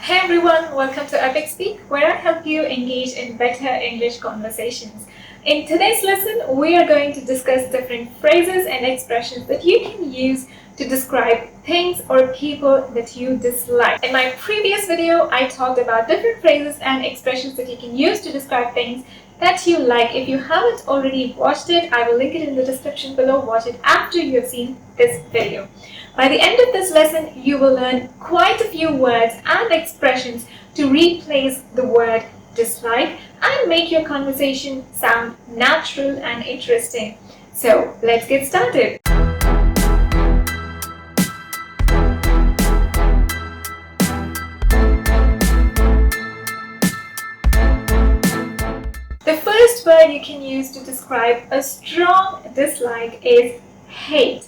Hey everyone, welcome to epicspeak, where I help you engage in better English conversations. In today's lesson, we are going to discuss different phrases and expressions that you can use to describe things or people that you dislike. In my previous video, I talked about different phrases and expressions that you can use to describe things that you like. If you haven't already watched it, I will link it in the description below. Watch it after you have seen this video. By the end of this lesson, you will learn quite a few words and expressions to replace the word dislike and make your conversation sound natural and interesting. So let's get started. The first word you can use to describe a strong dislike is hate.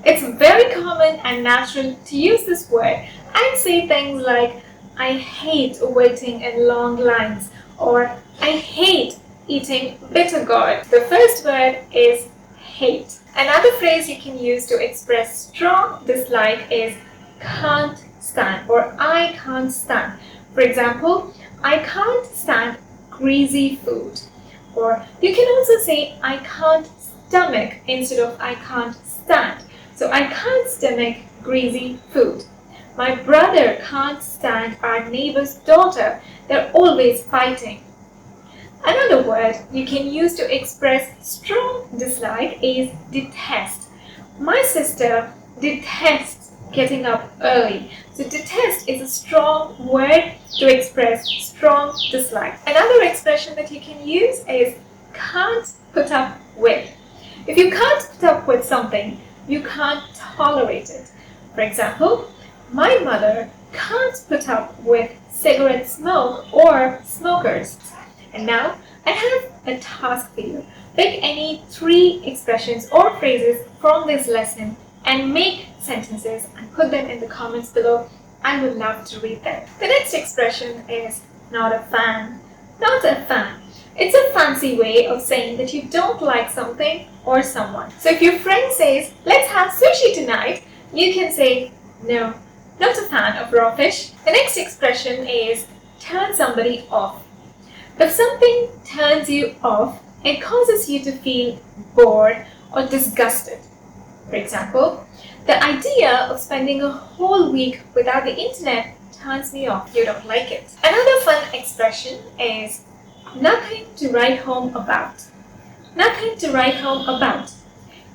It's very common and natural to use this word and say things like, I hate waiting in long lines, or I hate eating bitter gourd. The first word is hate. Another phrase you can use to express strong dislike is can't stand or I can't stand. For example, I can't stand greasy food. Or you can also say I can't stomach instead of I can't stand. So I can't stomach greasy food. My brother can't stand our neighbor's daughter. They're always fighting. Another word you can use to express strong dislike is detest. My sister detests getting up early. So detest is a strong word to express strong dislike. Another expression that you can use is can't put up with. If you can't put up with something, you can't tolerate it. For example, my mother can't put up with cigarette smoke or smokers. And now I have a task for you. Pick any 3 expressions or phrases from this lesson and make sentences and put them in the comments below. I would love to read them. The next expression is not a fan. Not a fan. It's a fancy way of saying that you don't like something or someone. So if your friend says, let's have sushi tonight, you can say, no, not a fan of raw fish. The next expression is turn somebody off. If something turns you off, it causes you to feel bored or disgusted. For example, the idea of spending a whole week without the internet turns me off. You don't like it. Another fun expression is nothing to write home about. Nothing to write home about.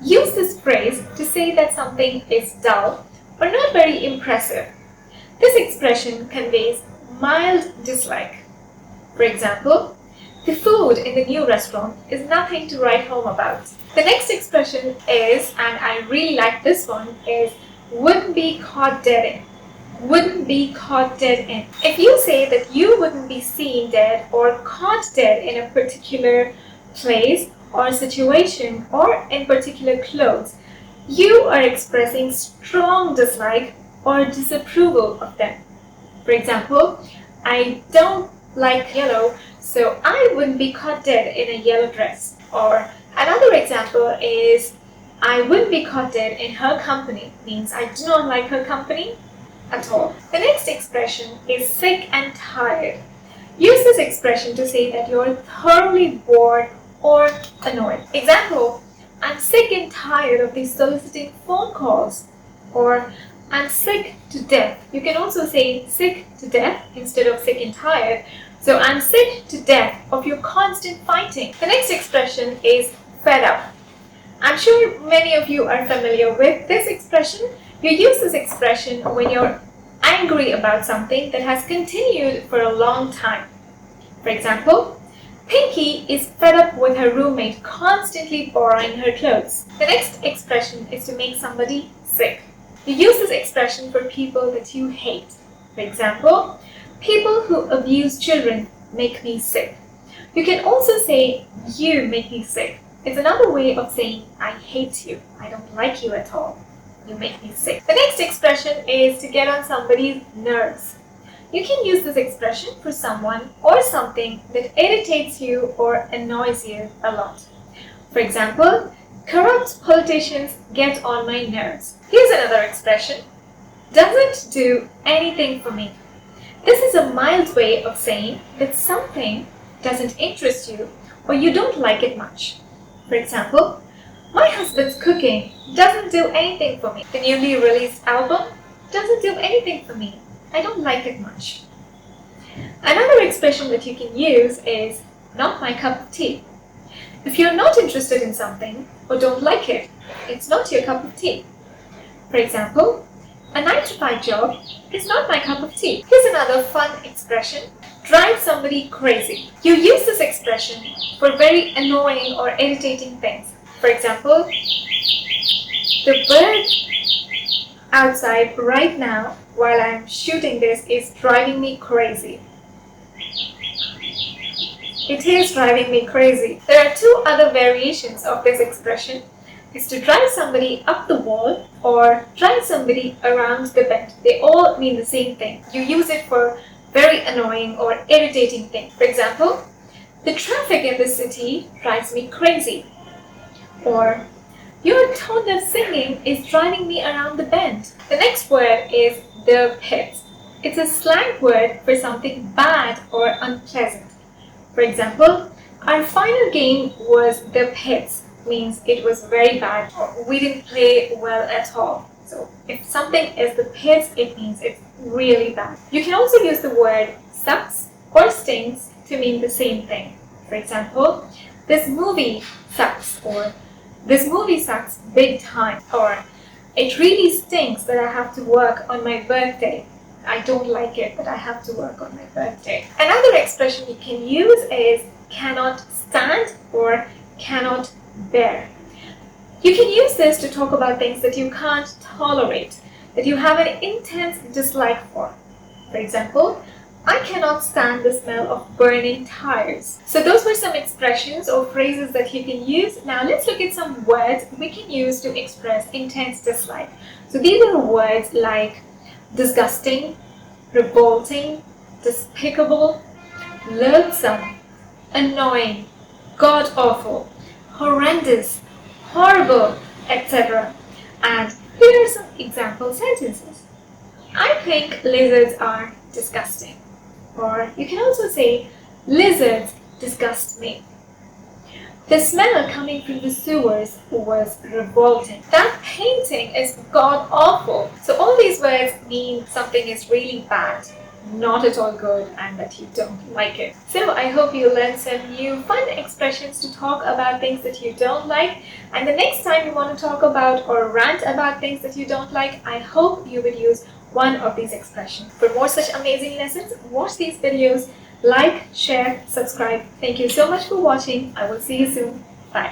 Use this phrase to say that something is dull or not very impressive. This expression conveys mild dislike. For example, the food in the new restaurant is nothing to write home about. The next expression is, and I really like this one, is wouldn't be caught dead in. Wouldn't be caught dead in. If you say that you wouldn't be seen dead or caught dead in a particular place or situation or in particular clothes, you are expressing strong dislike or disapproval of them. For example, I don't like yellow, so I wouldn't be caught dead in a yellow dress. Or another example is I wouldn't be caught dead in her company, means I do not like her company at all. The next expression is sick and tired. Use this expression to say that you're thoroughly bored or annoyed. Example, I'm sick and tired of these soliciting phone calls. Or I'm sick to death. You can also say sick to death instead of sick and tired. So I'm sick to death of your constant fighting. The next expression is fed up. I'm sure many of you are familiar with this expression. You use this expression when you're angry about something that has continued for a long time. For example, Pinky is fed up with her roommate constantly borrowing her clothes. The next expression is to make somebody sick. You use this expression for people that you hate. For example, people who abuse children make me sick. You can also say, you make me sick. It's another way of saying, I hate you. I don't like you at all. You make me sick. The next expression is to get on somebody's nerves. You can use this expression for someone or something that irritates you or annoys you a lot. For example, corrupt politicians get on my nerves. Here's another expression. Doesn't do anything for me. This is a mild way of saying that something doesn't interest you or you don't like it much. For example, my husband's cooking doesn't do anything for me. The newly released album doesn't do anything for me. I don't like it much. Another expression that you can use is not my cup of tea. If you're not interested in something or don't like it, it's not your cup of tea. For example, a 9 to 5 job is not my cup of tea. Here's another fun expression, drive somebody crazy. You use this expression for very annoying or irritating things. For example, the bird outside right now while I'm shooting this is driving me crazy. It is driving me crazy. There are two other variations of this expression. It's to drive somebody up the wall or drive somebody around the bend. They all mean the same thing. You use it for very annoying or irritating things. For example, the traffic in the city drives me crazy. Or, your tone of singing is driving me around the bend. The next word is the pits. It's a slang word for something bad or unpleasant. For example, our final game was the pits, means it was very bad or we didn't play well at all. So if something is the pits, it means it's really bad. You can also use the word sucks or stinks to mean the same thing. For example, this movie sucks, or this movie sucks big time, or it really stinks that I have to work on my birthday. I don't like it, but I have to work on my birthday. Another expression you can use is cannot stand or cannot bear. You can use this to talk about things that you can't tolerate, that you have an intense dislike for. For example, I cannot stand the smell of burning tires. So those were some expressions or phrases that you can use. Now let's look at some words we can use to express intense dislike. So these are words like disgusting, revolting, despicable, loathsome, annoying, god-awful, horrendous, horrible, etc. And here are some example sentences. I think lizards are disgusting. Or you can also say, lizards disgust me. The smell coming from the sewers was revolting. That painting is god-awful. So all these words mean something is really bad, not at all good, and that you don't like it. So I hope you learned some new fun expressions to talk about things that you don't like. And the next time you want to talk about or rant about things that you don't like, I hope you will use one of these expressions. For more such amazing lessons, watch these videos. Like, share, subscribe. Thank you so much for watching. I will see you soon.